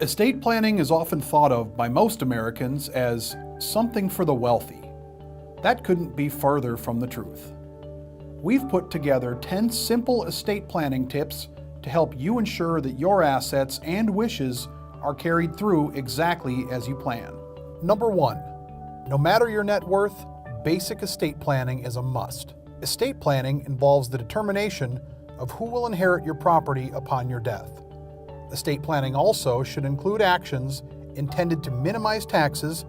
Estate planning is often thought of by most Americans as something for the wealthy. That couldn't be further from the truth. We've put together 10 simple estate planning tips to help you ensure that your assets and wishes are carried through exactly as you plan. Number 1. No matter your net worth, basic estate planning is a must. Estate planning involves the determination of who will inherit your property upon your death. Estate planning also should include actions intended to minimize taxes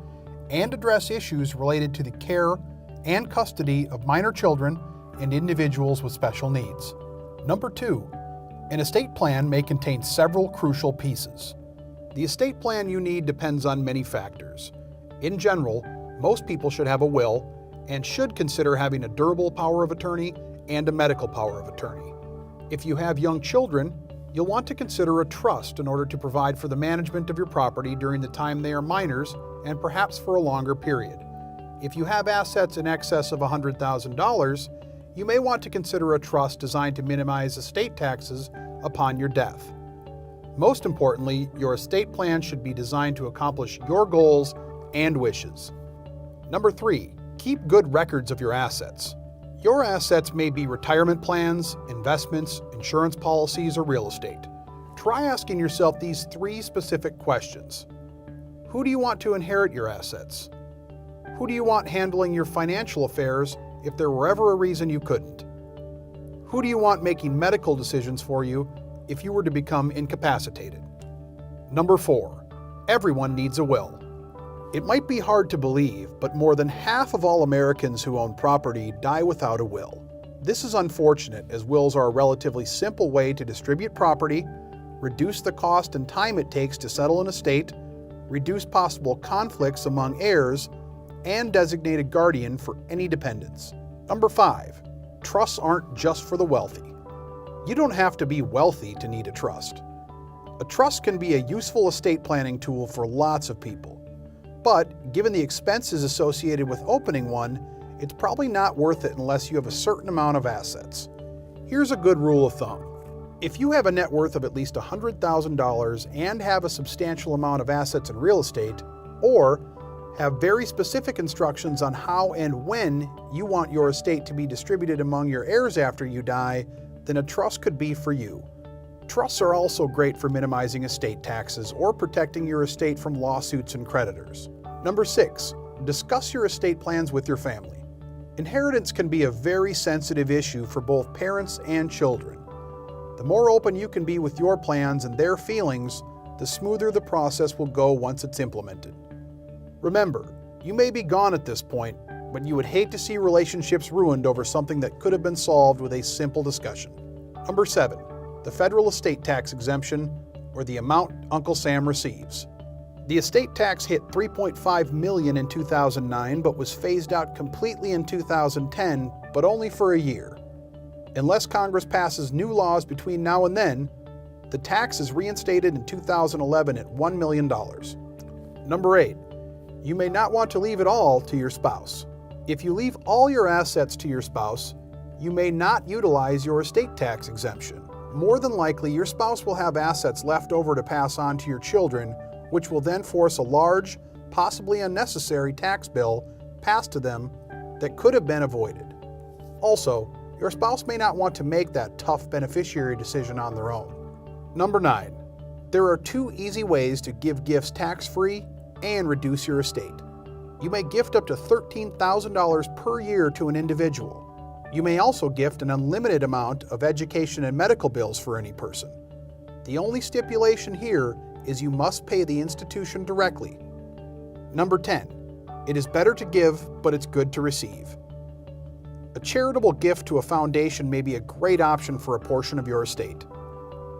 and address issues related to the care and custody of minor children and individuals with special needs. Number 2. An estate plan may contain several crucial pieces. The estate plan you need depends on many factors. In general, most people should have a will and should consider having a durable power of attorney and a medical power of attorney. If you have young children, you'll want to consider a trust in order to provide for the management of your property during the time they are minors and perhaps for a longer period. If you have assets in excess of $100,000, you may want to consider a trust designed to minimize estate taxes upon your death. Most importantly, your estate plan should be designed to accomplish your goals and wishes. Number 3, keep good records of your assets. Your assets may be retirement plans, investments, insurance policies, or real estate. Try asking yourself these 3 specific questions. Who do you want to inherit your assets? Who do you want handling your financial affairs if there were ever a reason you couldn't? Who do you want making medical decisions for you if you were to become incapacitated? Number 4, everyone needs a will. It might be hard to believe, but more than half of all Americans who own property die without a will. This is unfortunate, as wills are a relatively simple way to distribute property, reduce the cost and time it takes to settle an estate, reduce possible conflicts among heirs, and designate a guardian for any dependents. Number 5, trusts aren't just for the wealthy. You don't have to be wealthy to need a trust. A trust can be a useful estate planning tool for lots of people. But given the expenses associated with opening one, it's probably not worth it unless you have a certain amount of assets. Here's a good rule of thumb. If you have a net worth of at least $100,000 and have a substantial amount of assets in real estate, or have very specific instructions on how and when you want your estate to be distributed among your heirs after you die, then a trust could be for you. Trusts are also great for minimizing estate taxes or protecting your estate from lawsuits and creditors. Number 6, discuss your estate plans with your family. Inheritance can be a very sensitive issue for both parents and children. The more open you can be with your plans and their feelings, the smoother the process will go once it's implemented. Remember, you may be gone at this point, but you would hate to see relationships ruined over something that could have been solved with a simple discussion. Number 7, the federal estate tax exemption, or the amount Uncle Sam receives. The estate tax hit $3.5 million in 2009, but was phased out completely in 2010, but only for a year. Unless Congress passes new laws between now and then, the tax is reinstated in 2011 at $1 million. Number 8, you may not want to leave it all to your spouse. If you leave all your assets to your spouse, you may not utilize your estate tax exemption. More than likely, your spouse will have assets left over to pass on to your children, which will then force a large, possibly unnecessary tax bill passed to them that could have been avoided. Also, your spouse may not want to make that tough beneficiary decision on their own. Number 9, there are 2 easy ways to give gifts tax-free and reduce your estate. You may gift up to $13,000 per year to an individual. You may also gift an unlimited amount of education and medical bills for any person. The only stipulation here is you must pay the institution directly. Number 10, it is better to give, but it's good to receive. A charitable gift to a foundation may be a great option for a portion of your estate.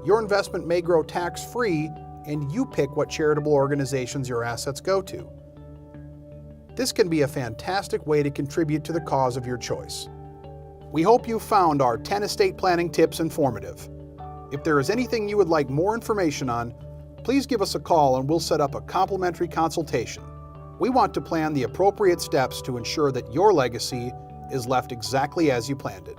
Your investment may grow tax-free, and you pick what charitable organizations your assets go to. This can be a fantastic way to contribute to the cause of your choice. We hope you found our 10 estate planning tips informative. If there is anything you would like more information on, please give us a call and we'll set up a complimentary consultation. We want to plan the appropriate steps to ensure that your legacy is left exactly as you planned it.